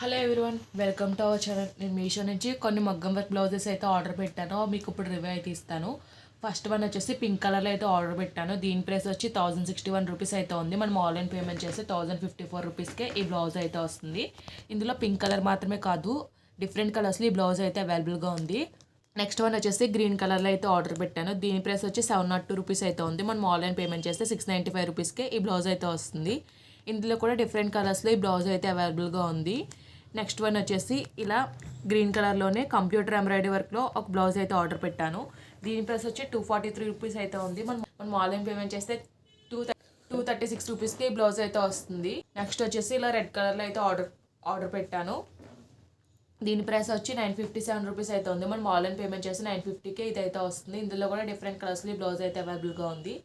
Hello everyone, welcome to our channel. నేను మీషో నుంచి కొన్ని మగ్గం వర్క్ బ్లౌజెస్ అయితే ఆర్డర్ పెట్టాను. మీకు ఇప్పుడు రివ్యూ అయితే ఇస్తాను. ఫస్ట్ వన్ వచ్చేసి పింక్ కలర్లో అయితే ఆర్డర్ పెట్టాను. దీని ప్రైస్ వచ్చి 1061 రూపీస్ అయితే ఉంది. మనం ఆన్లైన్ పేమెంట్ చేస్తే 1054 రూపీస్కే ఈ బ్లౌజ్ అయితే వస్తుంది. ఇందులో పింక్ కలర్ మాత్రమే కాదు, డిఫరెంట్ కలర్స్లో ఈ బ్లౌజ్ అయితే అవైలబుల్గా ఉంది. నెక్స్ట్ వన్ వచ్చేసి గ్రీన్ కలర్లో అయితే ఆర్డర్ పెట్టాను. దీని ప్రైస్ వచ్చి 702 రూపీస్ అయితే ఉంది. మనం ఆన్లైన్ పేమెంట్ చేస్తే 695 రూపీస్కే ఈ బ్లౌజ్ అయితే వస్తుంది. ఇందులో కూడా డిఫరెంట్ కలర్స్లో ఈ బ్లౌజ్ అయితే అవైలబుల్గా ఉంది. నెక్స్ట్ వన్ వచ్చేసి ఇలా గ్రీన్ కలర్లోనే కంప్యూటర్ ఎంబ్రాయిడరీ వర్క్లో ఒక బ్లౌజ్ అయితే ఆర్డర్ పెట్టాను. దీని ప్రైస్ వచ్చి 243 రూపీస్ అయితే ఉంది. మనం ఆన్లైన్ పేమెంట్ చేస్తే 236 రూపీస్కి ఈ బ్లౌజ్ అయితే వస్తుంది. నెక్స్ట్ వచ్చేసి ఇలా రెడ్ కలర్లో అయితే ఆర్డర్ పెట్టాను. దీని ప్రైస్ వచ్చి 957 రూపీస్ అయితే ఉంది. మనం ఆన్లైన్ పేమెంట్ చేసి 950కే ఇది అయితే వస్తుంది. ఇందులో కూడా డిఫరెంట్ కలర్స్లో ఈ బ్లౌజ్ అయితే అవైలబుల్గా ఉంది.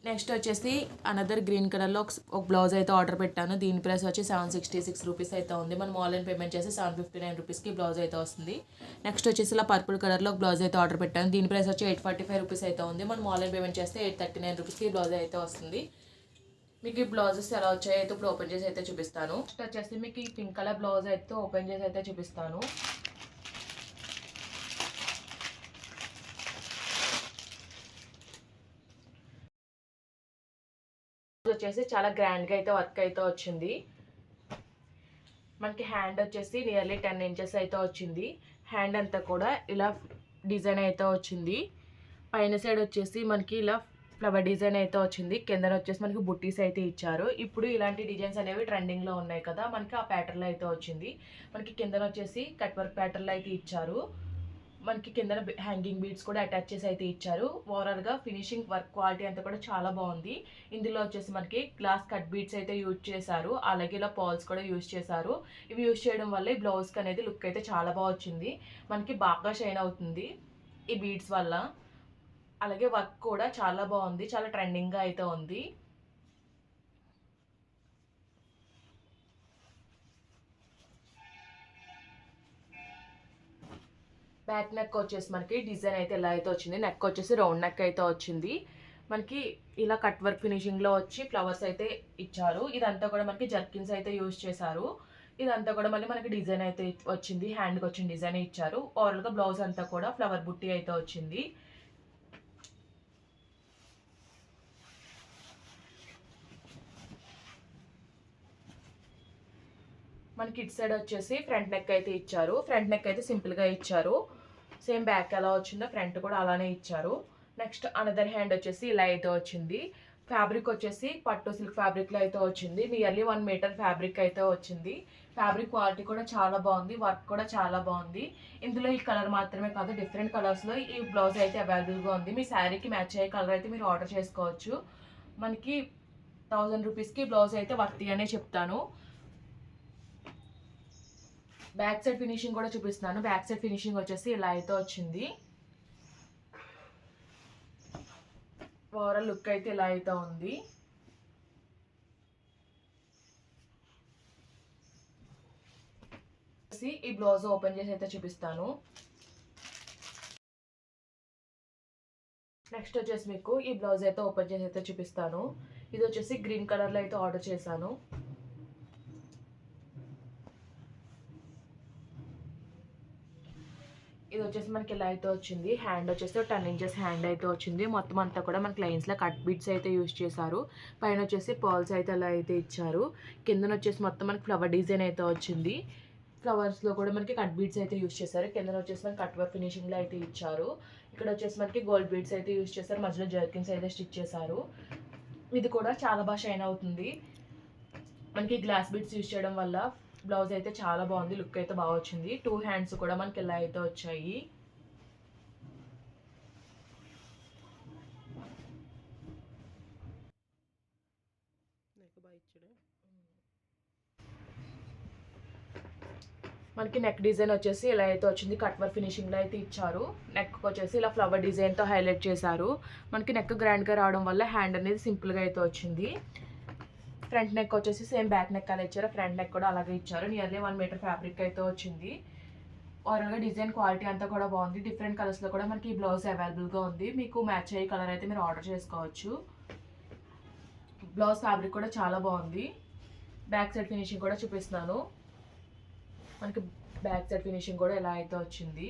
నెక్స్ట్ వచ్చేసి అనదర్ గ్రీన్ కలర్లో ఒక బ్లౌజ్ అయితే ఆర్డర్ పెట్టాను. దీని ప్రైస్ వచ్చి 766 రూపీస్ అయితే ఉంది. మనం ఆన్లైన్ పేమెంట్ చేసి 759 రూపీస్కి బ్లౌజ్ అయితే వస్తుంది. నెక్స్ట్ వచ్చేసి ఇలా పర్పుల్ కలర్లో ఒక బ్లౌజ్ అయితే ఆర్డర్ పెట్టాను. దీని ప్రైస్ వచ్చి 845 రూపీస్ అయితే ఉంది. మనం ఆన్లైన్ పేమెంట్ చేస్తే 839 రూపీస్కి బ్లౌజ్ అయితే వస్తుంది. మీకు ఈ బ్లౌజెస్ ఎలా వచ్చాయో అయితే ఇప్పుడు ఓపెన్ చేసి అయితే చూపిస్తాను. నెక్స్ట్ వచ్చేసి మీకు ఈ పింక్ కలర్ బ్లౌజ్ అయితే ఓపెన్ చేసి అయితే చూపిస్తాను. వచ్చేసి చాలా గ్రాండ్గా అయితే వర్క్ అయితే వచ్చింది. మనకి హ్యాండ్ వచ్చేసి నియర్లీ 10 ఇంచెస్ అయితే వచ్చింది. హ్యాండ్ అంతా కూడా ఇలా డిజైన్ అయితే వచ్చింది. పైన సైడ్ వచ్చేసి మనకి ఇలా ఫ్లవర్ డిజైన్ అయితే వచ్చింది. కింద వచ్చేసి మనకి బుట్టీస్ అయితే ఇచ్చారు. ఇప్పుడు ఇలాంటి డిజైన్స్ అనేవి ట్రెండింగ్లో ఉన్నాయి కదా, మనకి ఆ ప్యాటర్న్లో అయితే వచ్చింది. మనకి కింద వచ్చేసి కట్ వర్క్ ప్యాటర్న్లో అయితే ఇచ్చారు. మనకి కింద హ్యాంగింగ్ బీడ్స్ కూడా అటాచ్ చేసి అయితే ఇచ్చారు. ఓవరాల్గా ఫినిషింగ్ వర్క్ క్వాలిటీ అంతా కూడా చాలా బాగుంది. ఇందులో వచ్చేసి మనకి గ్లాస్ కట్ బీడ్స్ అయితే యూజ్ చేశారు. అలాగే ఇలా పాల్స్ కూడా యూజ్ చేశారు. ఇవి యూజ్ చేయడం వల్ల ఈ బ్లౌజ్కి అనేది లుక్ అయితే చాలా బాగా వచ్చింది. మనకి బాగా షైన్ అవుతుంది ఈ బీడ్స్ వల్ల. అలాగే వర్క్ కూడా చాలా బాగుంది, చాలా ట్రెండింగ్గా అయితే ఉంది. బ్యాక్ నెక్ వచ్చేసి మనకి డిజైన్ అయితే ఎలా అయితే వచ్చింది. నెక్ వచ్చేసి రౌండ్ నెక్ అయితే వచ్చింది. మనకి ఇలా కట్ వర్క్ ఫినిషింగ్లో వచ్చి ఫ్లవర్స్ అయితే ఇచ్చారు. ఇదంతా కూడా మనకి జర్కిన్స్ అయితే యూజ్ చేశారు. ఇదంతా కూడా మళ్ళీ మనకి డిజైన్ అయితే వచ్చింది. హ్యాండ్కి వచ్చిన డిజైన్ ఇచ్చారు. ఓవరాల్గా బ్లౌజ్ అంతా కూడా ఫ్లవర్ బుట్టి అయితే వచ్చింది. మనకి ఇటు సైడ్ వచ్చేసి ఫ్రంట్ నెక్ అయితే ఇచ్చారు. ఫ్రంట్ నెక్ అయితే సింపుల్గా ఇచ్చారు. సేమ్ బ్యాక్ ఎలా వచ్చిందో ఫ్రంట్ కూడా అలానే ఇచ్చారు. నెక్స్ట్ అనదర్ హ్యాండ్ వచ్చేసి ఇలా అయితే వచ్చింది. ఫ్యాబ్రిక్ వచ్చేసి పట్టు సిల్క్ ఫ్యాబ్రిక్లో అయితే వచ్చింది. నియర్లీ 1 మీటర్ ఫ్యాబ్రిక్ అయితే వచ్చింది. ఫ్యాబ్రిక్ క్వాలిటీ కూడా చాలా బాగుంది. వర్క్ కూడా చాలా బాగుంది. ఇందులో ఈ కలర్ మాత్రమే కాదు, డిఫరెంట్ కలర్స్లో ఈ బ్లౌజ్ అయితే అవైలబుల్గా ఉంది. మీ శారీకి మ్యాచ్ అయ్యే కలర్ అయితే మీరు ఆర్డర్ చేసుకోవచ్చు. మనకి 1000 రూపీస్కి బ్లౌజ్ అయితే వర్తి అనే చెప్తాను. బ్యాక్ సైడ్ ఫినిషింగ్ కూడా చూపిస్తున్నాను. బ్యాక్ సైడ్ ఫినిషింగ్ వచ్చేసి ఇలా అయితే వచ్చింది. ఓవరాల్ లుక్ అయితే ఇలా అయితే ఉంది. ఈ బ్లౌజ్ ఓపెన్ చేసి అయితే చూపిస్తాను. నెక్స్ట్ వచ్చేసి మీకు ఈ బ్లౌజ్ అయితే ఓపెన్ చేసి అయితే చూపిస్తాను. ఇది వచ్చేసి గ్రీన్ కలర్లో అయితే ఆర్డర్ చేశాను. ఇది వచ్చేసి మనకి ఇలా అయితే వచ్చింది. హ్యాండ్ వచ్చేసి 10 ఇంచెస్ హ్యాండ్ అయితే వచ్చింది. మొత్తం అంతా కూడా మనకి లైన్స్లో కట్ బీడ్స్ అయితే యూజ్ చేశారు. పైన వచ్చేసి పర్ల్స్ అయితే అలా అయితే ఇచ్చారు. కిందన వచ్చేసి మొత్తం మనకి ఫ్లవర్ డిజైన్ అయితే వచ్చింది. ఫ్లవర్స్లో కూడా మనకి కట్ బీడ్స్ అయితే యూజ్ చేశారు. కిందన వచ్చేసి మనకి కట్ వర్క్ ఫినిషింగ్లో అయితే ఇచ్చారు. ఇక్కడ వచ్చేసి మనకి గోల్డ్ బీడ్స్ అయితే యూజ్ చేశారు. మధ్యలో జర్కిన్స్ అయితే స్టిచ్ చేశారు. ఇది కూడా చాలా బాగా షైన్ అవుతుంది. మనకి గ్లాస్ బీడ్స్ యూజ్ చేయడం వల్ల బ్లౌజ్ అయితే చాలా బాగుంది. లుక్ అయితే బాగా వచ్చింది. 2 హ్యాండ్స్ కూడా మనకి ఇలా అయితే వచ్చాయి. మనకి నెక్ డిజైన్ వచ్చేసి ఇలా అయితే వచ్చింది. కట్ వర్క్ ఫినిషింగ్లో అయితే ఇచ్చారు. నెక్ వచ్చేసి ఇలా ఫ్లవర్ డిజైన్తో హైలైట్ చేశారు. మనకి నెక్ గ్రాండ్గా రావడం వల్ల హ్యాండ్ అనేది సింపుల్గా అయితే వచ్చింది. ఫ్రంట్ నెక్ వచ్చేసి సేమ్ బ్యాక్ నెక్ అలా ఇచ్చారు. ఫ్రంట్ నెక్ కూడా అలాగే ఇచ్చారు. నియర్లీ 1 మీటర్ ఫ్యాబ్రిక్ అయితే వచ్చింది. ఓవరాల్గా డిజైన్ క్వాలిటీ అంతా కూడా బాగుంది. డిఫరెంట్ కలర్స్లో కూడా మనకి ఈ బ్లౌజ్ అవైలబుల్గా ఉంది. మీకు మ్యాచ్ అయ్యే కలర్ అయితే మీరు ఆర్డర్ చేసుకోవచ్చు. బ్లౌజ్ ఫ్యాబ్రిక్ కూడా చాలా బాగుంది. బ్యాక్ సైడ్ ఫినిషింగ్ కూడా చూపిస్తున్నాను. మనకి బ్యాక్ సైడ్ ఫినిషింగ్ కూడా ఎలా అయితే వచ్చింది.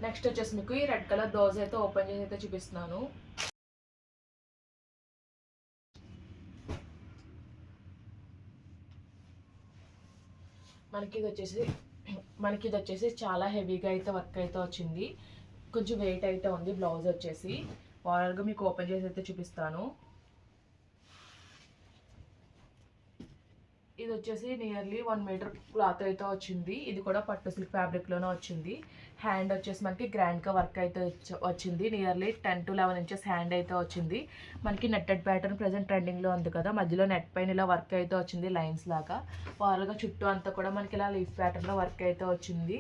నెక్స్ట్ వచ్చేసి మీకు ఈ రెడ్ కలర్ బ్లౌజ్ అయితే ఓపెన్ చేసి అయితే చూపిస్తున్నాను. మనకి ఇది వచ్చేసి చాలా హెవీగా అయితే వర్క్ అయితే వచ్చింది. కొంచెం వెయిట్ అయితే ఉంది బ్లౌజ్ వచ్చేసి. ఓవరాల్గా మీకు ఓపెన్ చేసి అయితే చూపిస్తాను. ఇది వచ్చేసి నియర్లీ 1 మీటర్ క్లాత్ అయితే వచ్చింది. ఇది కూడా పట్టు సిల్క్ ఫ్యాబ్రిక్లోనే వచ్చింది. హ్యాండ్ వచ్చేసి మనకి గ్రాండ్గా వర్క్ అయితే వచ్చింది. నియర్లీ 10 to 11 ఇంచెస్ హ్యాండ్ అయితే వచ్చింది. మనకి నెట్టెడ్ ప్యాటర్న్ ప్రజెంట్ ట్రెండింగ్లో ఉంది కదా, మధ్యలో నెట్ పైన ఇలా వర్క్ అయితే వచ్చింది లైన్స్ లాగా. ఓవరాల్గా చుట్టూ అంతా కూడా మనకి ఇలా లీఫ్ ప్యాటర్న్లో వర్క్ అయితే వచ్చింది.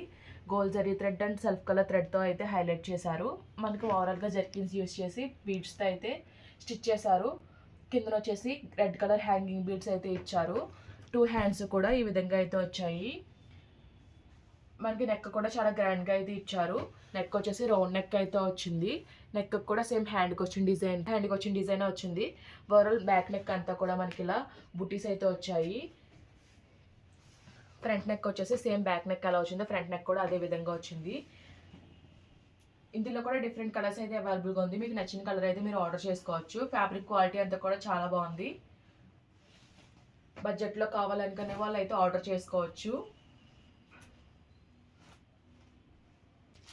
Gold zari thread and self colour థ్రెడ్తో అయితే హైలైట్ చేశారు. మనకి ఓవరాల్గా జర్కిన్స్ యూస్ చేసి బీడ్స్తో అయితే స్టిచ్ చేశారు. కింద వచ్చేసి రెడ్ కలర్ హ్యాంగింగ్ బీడ్స్ అయితే ఇచ్చారు. 2 హ్యాండ్స్ కూడా ఈ విధంగా అయితే వచ్చాయి. మనకి నెక్ కూడా చాలా గ్రాండ్గా అయితే ఇచ్చారు. నెక్ వచ్చేసి రౌండ్ నెక్ అయితే వచ్చింది. నెక్ కూడా సేమ్ హ్యాండ్కి వచ్చిన డిజైన్ వచ్చింది. ఓవరాల్ బ్యాక్ నెక్ అంతా కూడా మనకి ఇలా బుటీస్ అయితే వచ్చాయి. ఫ్రంట్ నెక్ వచ్చేసి సేమ్ బ్యాక్ నెక్ ఎలా వచ్చిందో ఫ్రంట్ నెక్ కూడా అదే విధంగా వచ్చింది. ఇందులో కూడా డిఫరెంట్ కలర్స్ అయితే అవైలబుల్గా ఉంది. మీకు నచ్చిన కలర్ అయితే మీరు ఆర్డర్ చేసుకోవచ్చు. ఫ్యాబ్రిక్ క్వాలిటీ అంతా కూడా చాలా బాగుంది. బడ్జెట్లో కావాలనుకునే వాళ్ళు అయితే ఆర్డర్ చేసుకోవచ్చు.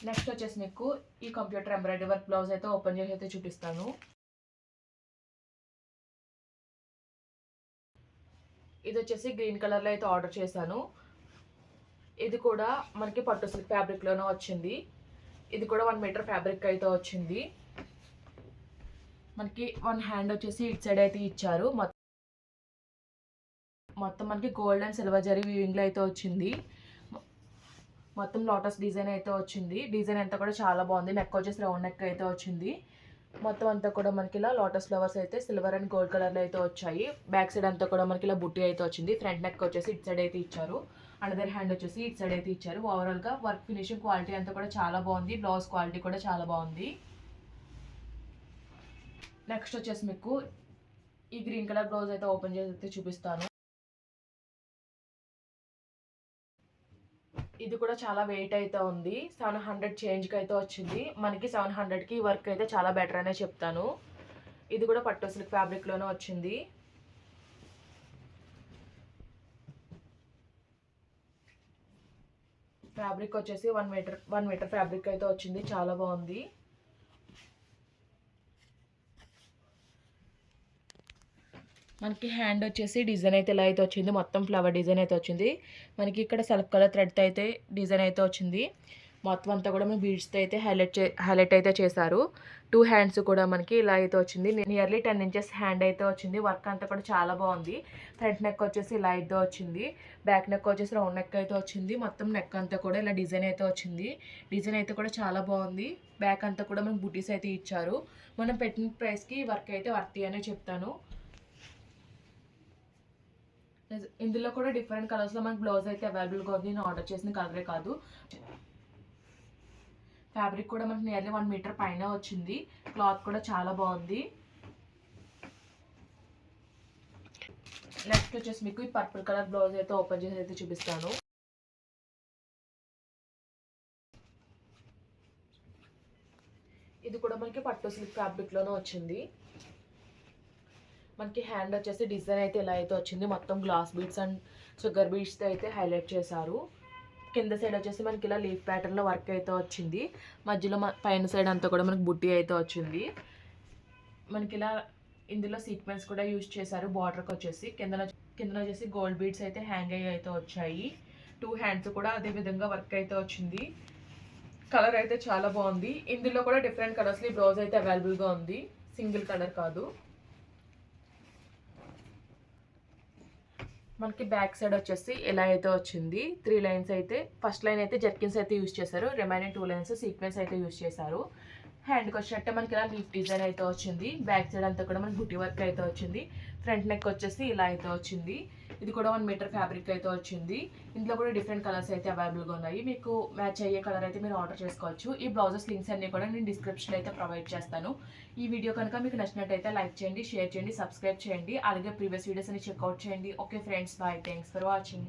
నెక్స్ట్ వచ్చేసి మీకు ఈ కంప్యూటర్ ఎంబ్రాయిడరీ వర్క్ బ్లౌజ్ అయితే ఓపెన్ చేసి అయితే చూపిస్తాను. ఇది వచ్చేసి గ్రీన్ కలర్లో అయితే ఆర్డర్ చేశాను. ఇది కూడా మనకి పట్టు సిల్క్ ఫ్యాబ్రిక్లోనే వచ్చింది. ఇది కూడా 1 మీటర్ ఫ్యాబ్రిక్ అయితే వచ్చింది. మనకి 1 హ్యాండ్ వచ్చేసి ఇటు సైడ్ అయితే ఇచ్చారు. మొత్తం మనకి గోల్డ్ అండ్ సిల్వర్ జరీ వీవింగ్లో అయితే వచ్చింది. మొత్తం లోటస్ డిజైన్ అయితే వచ్చింది. డిజైన్ అంతా కూడా చాలా బాగుంది. నెక్ వచ్చేసి రౌండ్ నెక్ అయితే వచ్చింది. మొత్తం అంతా కూడా మనకి ఇలా లోటస్ ఫ్లవర్స్ అయితే సిల్వర్ అండ్ గోల్డ్ కలర్లో అయితే వచ్చాయి. బ్యాక్ సైడ్ అంతా కూడా మనకి ఇలా బుట్టి అయితే వచ్చింది. ఫ్రంట్ నెక్ వచ్చేసి ఇటు సైడ్ అయితే ఇచ్చారు. అనదర్ హ్యాండ్ వచ్చేసి ఇటు సైడ్ అయితే ఇచ్చారు. ఓవరాల్గా వర్క్ ఫినిషింగ్ క్వాలిటీ అంతా కూడా చాలా బాగుంది. బ్లౌజ్ క్వాలిటీ కూడా చాలా బాగుంది. నెక్స్ట్ వచ్చేసి మీకు ఈ గ్రీన్ కలర్ బ్లౌజ్ అయితే ఓపెన్ చేసి అయితే చూపిస్తాను. ఇది కూడా చాలా వెయిట్ అయితే ఉంది. 700 చేంజ్కి అయితే వచ్చింది. మనకి 700కి వర్క్ అయితే చాలా బెటర్ అనే చెప్తాను. ఇది కూడా పట్టు సిల్క్ ఫ్యాబ్రిక్లోనే వచ్చింది. ఫ్యాబ్రిక్ వచ్చేసి 1 మీటర్ ఫ్యాబ్రిక్ అయితే వచ్చింది. చాలా బాగుంది. మనకి హ్యాండ్ వచ్చేసి డిజైన్ అయితే ఇలా అయితే వచ్చింది. మొత్తం ఫ్లవర్ డిజైన్ అయితే వచ్చింది. మనకి ఇక్కడ సెల్ఫ్ కలర్ థ్రెడ్తో అయితే డిజైన్ అయితే వచ్చింది. మొత్తం అంతా కూడా మనకి బీడ్స్తో అయితే హైలైట్ అయితే చేశారు. 2 హ్యాండ్స్ కూడా మనకి ఇలా అయితే వచ్చింది. నియర్లీ 10 ఇంచెస్ హ్యాండ్ అయితే వచ్చింది. వర్క్ అంతా కూడా చాలా బాగుంది. ఫ్రంట్ నెక్ వచ్చేసి ఇలా అయితే వచ్చింది. బ్యాక్ నెక్ వచ్చేసి రౌండ్ నెక్ అయితే వచ్చింది. మొత్తం నెక్ అంతా కూడా ఇలా డిజైన్ అయితే వచ్చింది. డిజైన్ అయితే కూడా చాలా బాగుంది. బ్యాక్ అంతా కూడా మనకి బుటీస్ అయితే ఇచ్చారు. మనం పెట్టిన ప్రైస్కి వర్క్ అయితే వర్తి అనే చెప్తాను. ఇందులో కూడా డిఫరెంట్ కలర్స్లో మనకి బ్లౌజ్ అయితే అవైలబుల్గా ఉంది. నేను ఆర్డర్ చేసిన కలరే కాదు. ఫ్యాబ్రిక్ కూడా మనకి నియర్లీ 1 మీటర్ పైన వచ్చింది. క్లాత్ కూడా చాలా బాగుంది. నెక్స్ట్ వచ్చేసి మీకు ఈ పర్పుల్ కలర్ బ్లౌజ్ అయితే ఓపెన్ చేసి అయితే చూపిస్తాను. ఇది కూడా మనకి పట్టు సిల్క్ ఫ్యాబ్రిక్లోనే వచ్చింది. మనకి హ్యాండ్ వచ్చేసి డిజైన్ అయితే ఇలా అయితే వచ్చింది. మొత్తం గ్లాస్ బీడ్స్ అండ్ షుగర్ బీడ్స్తో అయితే హైలైట్ చేశారు. కింద సైడ్ వచ్చేసి మనకి ఇలా లీఫ్ ప్యాటర్న్లో వర్క్ అయితే వచ్చింది. మధ్యలో పైన సైడ్ అంతా కూడా మనకి బుట్టి అయితే వచ్చింది. మనకి ఇలా ఇందులో సీక్వెన్స్ కూడా యూజ్ చేశారు. బార్డర్కి వచ్చేసి కింద వచ్చేసి గోల్డ్ బీడ్స్ అయితే హ్యాంగ్ అయ్యి అయితే వచ్చాయి. 2 హ్యాండ్స్ కూడా అదే విధంగా వర్క్ అయితే వచ్చింది. కలర్ అయితే చాలా బాగుంది. ఇందులో కూడా డిఫరెంట్ కలర్స్లో ఈ బ్లౌజ్ అయితే అవైలబుల్గా ఉంది. సింగిల్ కలర్ కాదు. మనకి బ్యాక్ సైడ్ వచ్చేసి ఎలా అయితే వచ్చింది. 3 లైన్స్ అయితే ఫస్ట్ లైన్ అయితే జర్కిన్స్ అయితే యూజ్ చేశారు. రిమైనింగ్ 2 లైన్స్ సీక్వెన్స్ అయితే యూజ్ చేశారు. హ్యాండ్కి వచ్చినట్టే మనకి ఇలా లీఫ్ డిజైన్ అయితే వచ్చింది. బ్యాక్ సైడ్ అంతా కూడా మనకి బుట్టి వర్క్ అయితే వచ్చింది. ఫ్రంట్ నెక్ వచ్చేసి ఇలా అయితే వచ్చింది. ఇది కూడా 1 మీటర్ ఫ్యాబ్రిక్ అయితే వచ్చింది. ఇందులో కూడా డిఫరెంట్ కలర్స్ అయితే అవైలబుల్గా ఉన్నాయి. మీకు మ్యాచ్ అయ్యే కలర్ అయితే మీరు ఆర్డర్ చేసుకోవచ్చు. ఈ బ్లౌజెస్ లింక్స్ అన్ని కూడా నేను డిస్క్రిప్షన్ అయితే ప్రొవైడ్ చేస్తాను. ఈ వీడియో కనుక మీకు నచ్చినట్టయితే లైక్ చేయండి, షేర్ చేయండి, సబ్స్క్రైబ్ చేయండి. అలాగే ప్రీవియస్ వీడియోస్ అన్ని చెక్అవుట్ చేయండి. Okay friends, bye. Thanks for watching.